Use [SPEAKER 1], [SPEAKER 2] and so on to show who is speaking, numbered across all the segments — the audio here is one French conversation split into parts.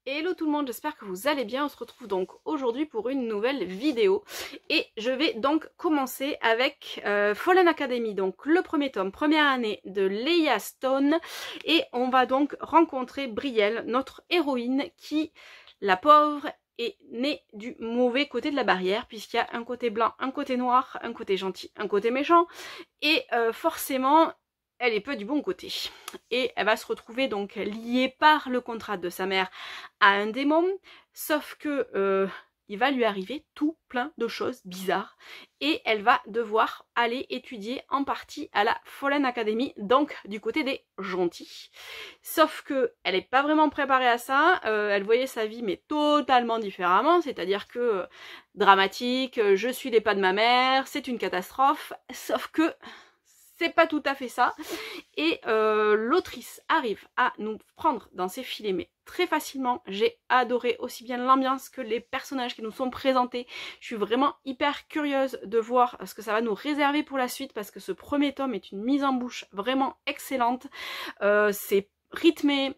[SPEAKER 1] Hello tout le monde, j'espère que vous allez bien. On se retrouve donc aujourd'hui pour une nouvelle vidéo et je vais donc commencer avec Fallen Academy, donc le premier tome, première année de Leah Stone, et on va donc rencontrer Brielle, notre héroïne qui, la pauvre, est née du mauvais côté de la barrière puisqu'il y a un côté blanc, un côté noir, un côté gentil, un côté méchant et forcément elle est peu du bon côté. Et elle va se retrouver donc liée par le contrat de sa mère à un démon, sauf que il va lui arriver tout plein de choses bizarres et elle va devoir aller étudier en partie à la Fallen Academy, donc du côté des gentils. Sauf que elle n'est pas vraiment préparée à ça, elle voyait sa vie mais totalement différemment, c'est-à-dire que dramatique, je suis les pas de ma mère, c'est une catastrophe, sauf que c'est pas tout à fait ça. Et l'autrice arrive à nous prendre dans ses filets mais très facilement. J'ai adoré aussi bien l'ambiance que les personnages qui nous sont présentés. Je suis vraiment hyper curieuse de voir ce que ça va nous réserver pour la suite parce que ce premier tome est une mise en bouche vraiment excellente. C'est rythmé,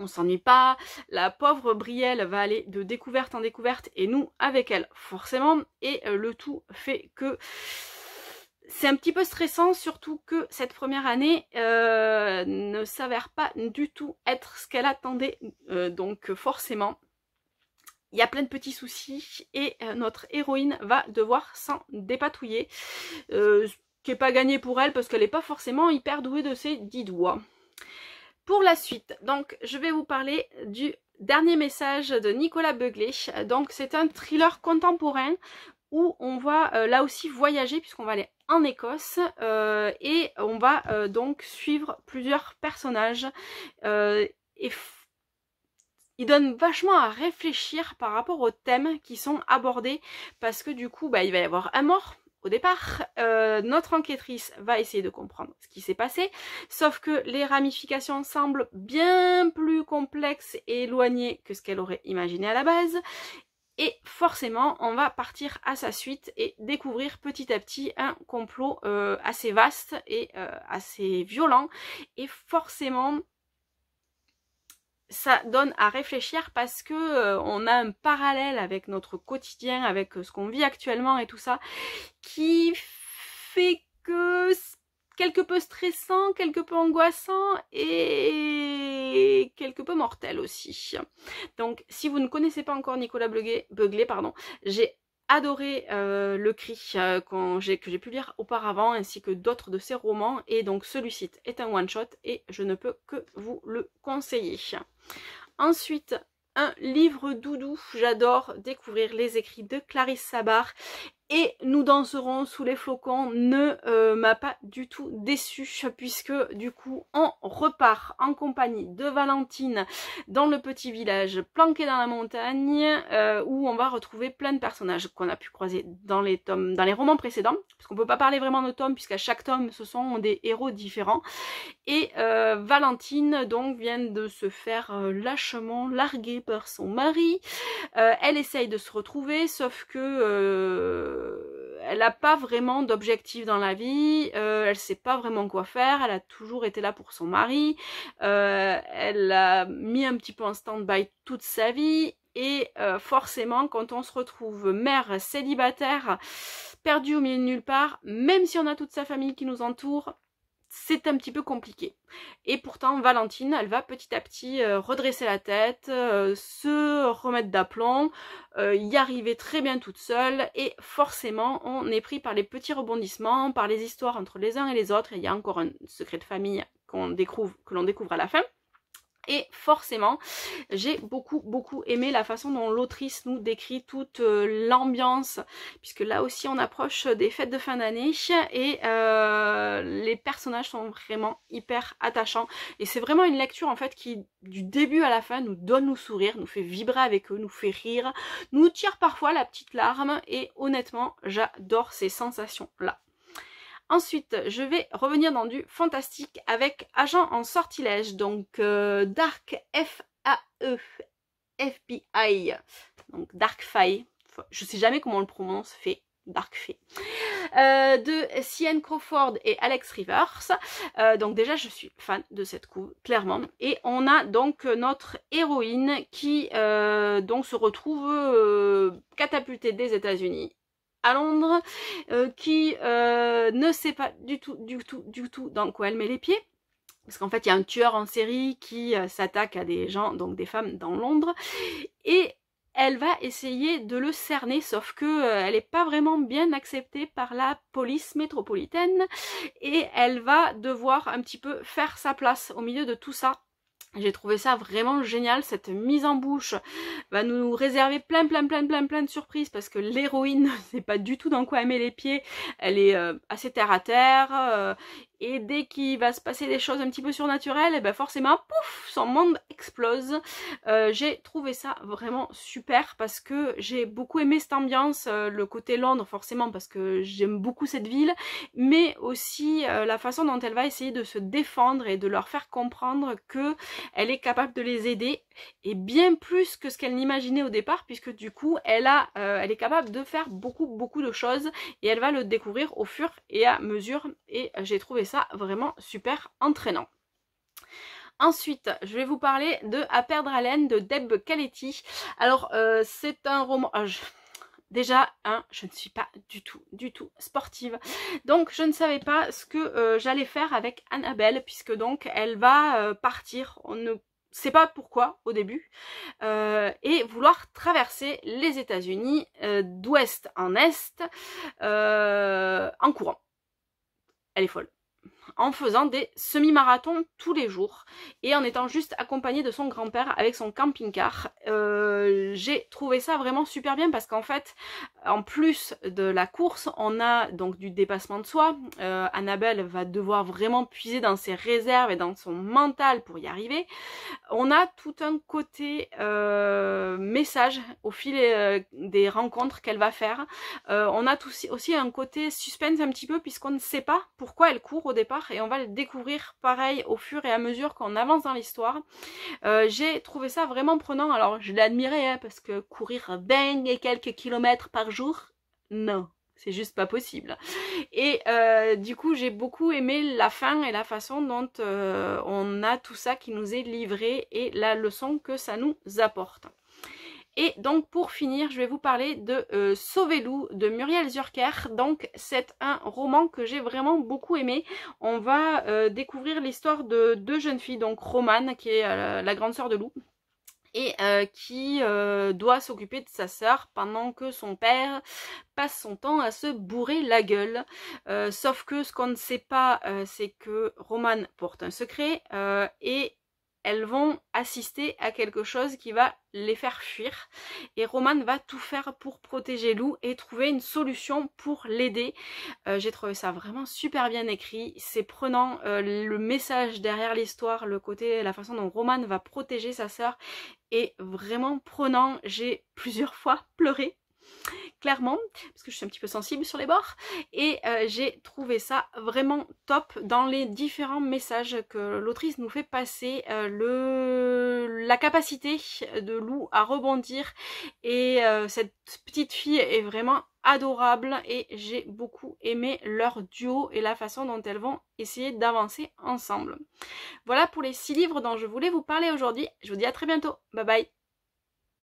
[SPEAKER 1] on s'ennuie pas, la pauvre Brielle va aller de découverte en découverte et nous avec elle forcément, et le tout fait que c'est un petit peu stressant, surtout que cette première année ne s'avère pas du tout être ce qu'elle attendait, donc forcément il y a plein de petits soucis et notre héroïne va devoir s'en dépatouiller, ce qui n'est pas gagné pour elle parce qu'elle n'est pas forcément hyper douée de ses 10 doigts. Pour la suite, donc je vais vous parler du dernier message de Nicolas Beuglet. Donc c'est un thriller contemporain où on va là aussi voyager puisqu'on va aller en Écosse et on va donc suivre plusieurs personnages et il donne vachement à réfléchir par rapport aux thèmes qui sont abordés parce que du coup il va y avoir un mort. Au départ, notre enquêtrice va essayer de comprendre ce qui s'est passé, sauf que les ramifications semblent bien plus complexes et éloignées que ce qu'elle aurait imaginé à la base. Et forcément, on va partir à sa suite et découvrir petit à petit un complot assez vaste et assez violent. Et forcément, ça donne à réfléchir parce que on a un parallèle avec notre quotidien, avec ce qu'on vit actuellement et tout ça, qui fait que quelque peu stressant, quelque peu angoissant et quelque peu mortel aussi. Donc si vous ne connaissez pas encore Nicolas Beuglet, j'ai adoré Le Cri que j'ai pu lire auparavant ainsi que d'autres de ses romans et donc celui-ci est un one shot et je ne peux que vous le conseiller. Ensuite, un livre doudou, j'adore découvrir les écrits de Clarisse Sabar. Et Nous danserons sous les flocons ne m'a pas du tout déçue puisque du coup on repart en compagnie de Valentine dans le petit village planqué dans la montagne où on va retrouver plein de personnages qu'on a pu croiser dans les tomes, dans les romans précédents, parce qu'on peut pas parler vraiment de tomes puisqu'à chaque tome ce sont des héros différents. Et Valentine donc vient de se faire lâchement larguer par son mari. Elle essaye de se retrouver sauf que elle n'a pas vraiment d'objectif dans la vie, elle sait pas vraiment quoi faire, elle a toujours été là pour son mari, elle a mis un petit peu en stand-by toute sa vie et forcément quand on se retrouve mère célibataire, perdue au milieu de nulle part, même si on a toute sa famille qui nous entoure, c'est un petit peu compliqué. Et pourtant Valentine, elle va petit à petit redresser la tête, se remettre d'aplomb, y arriver très bien toute seule et forcément on est pris par les petits rebondissements, par les histoires entre les uns et les autres et il y a encore un secret de famille que l'on découvre à la fin. Et forcément, j'ai beaucoup aimé la façon dont l'autrice nous décrit toute l'ambiance, puisque là aussi on approche des fêtes de fin d'année et les personnages sont vraiment hyper attachants. Et c'est vraiment une lecture en fait qui, du début à la fin, nous donne le sourire, nous fait vibrer avec eux, nous fait rire, nous tire parfois la petite larme et honnêtement, j'adore ces sensations-là. Ensuite, je vais revenir dans du fantastique avec Agent en sortilège, donc Dark F-A-E, FBI, donc Dark Fae, je sais jamais comment on le prononce, fait, Dark Fae, de Cian Crawford et Alex Rivers. Donc déjà je suis fan de cette couve, clairement. Et on a donc notre héroïne qui donc se retrouve catapultée des États-Unis à Londres, qui ne sait pas du tout dans quoi elle met les pieds. Parce qu'en fait, il y a un tueur en série qui s'attaque à des gens, donc des femmes dans Londres. Et elle va essayer de le cerner, sauf que elle n'est pas vraiment bien acceptée par la police métropolitaine. Et elle va devoir un petit peu faire sa place au milieu de tout ça. J'ai trouvé ça vraiment génial, cette mise en bouche va nous réserver plein de surprises parce que l'héroïne ne sait pas du tout dans quoi elle met les pieds, elle est assez terre à terre et dès qu'il va se passer des choses un petit peu surnaturelles, et ben forcément, pouf, son monde explose. J'ai trouvé ça vraiment super parce que j'ai beaucoup aimé cette ambiance, le côté Londres forcément parce que j'aime beaucoup cette ville, mais aussi la façon dont elle va essayer de se défendre et de leur faire comprendre que elle est capable de les aider et bien plus que ce qu'elle n'imaginait au départ puisque du coup elle est capable de faire beaucoup de choses et elle va le découvrir au fur et à mesure et j'ai trouvé ça vraiment super entraînant. Ensuite, je vais vous parler de À perdre haleine de Deb Caletti. Alors, c'est un roman... Déjà, je ne suis pas du tout sportive. Donc, je ne savais pas ce que j'allais faire avec Annabelle, puisque donc, elle va partir, on ne sait pas pourquoi au début, et vouloir traverser les États-Unis d'ouest en est en courant. Elle est folle. En faisant des semi-marathons tous les jours et en étant juste accompagnée de son grand-père avec son camping-car. J'ai trouvé ça vraiment super bien parce qu'en fait, en plus de la course, on a donc du dépassement de soi. Annabelle va devoir vraiment puiser dans ses réserves et dans son mental pour y arriver. On a tout un côté message au fil des rencontres qu'elle va faire. On a aussi un côté suspense un petit peu puisqu'on ne sait pas pourquoi elle court au départ et on va le découvrir pareil au fur et à mesure qu'on avance dans l'histoire. J'ai trouvé ça vraiment prenant. Alors je l'ai admiré hein, parce que courir 20 et quelques kilomètres par jour, non. C'est juste pas possible. Et du coup, j'ai beaucoup aimé la fin et la façon dont on a tout ça qui nous est livré et la leçon que ça nous apporte. Et donc pour finir, je vais vous parler de Sauver-Lou de Muriel Zurcher. Donc c'est un roman que j'ai vraiment beaucoup aimé. On va découvrir l'histoire de deux jeunes filles, donc Romane qui est la grande sœur de Lou. Et qui doit s'occuper de sa sœur pendant que son père passe son temps à se bourrer la gueule. Sauf que ce qu'on ne sait pas, c'est que Romane porte un secret et elles vont assister à quelque chose qui va les faire fuir. Et Romane va tout faire pour protéger Lou et trouver une solution pour l'aider. J'ai trouvé ça vraiment super bien écrit. C'est prenant, le message derrière l'histoire, le côté, la façon dont Romane va protéger sa sœur est vraiment prenant. J'ai plusieurs fois pleuré. Clairement, parce que je suis un petit peu sensible sur les bords, et j'ai trouvé ça vraiment top dans les différents messages que l'autrice nous fait passer, la capacité de Lou à rebondir, et cette petite fille est vraiment adorable et j'ai beaucoup aimé leur duo et la façon dont elles vont essayer d'avancer ensemble. Voilà pour les 6 livres dont je voulais vous parler aujourd'hui, je vous dis à très bientôt, bye bye.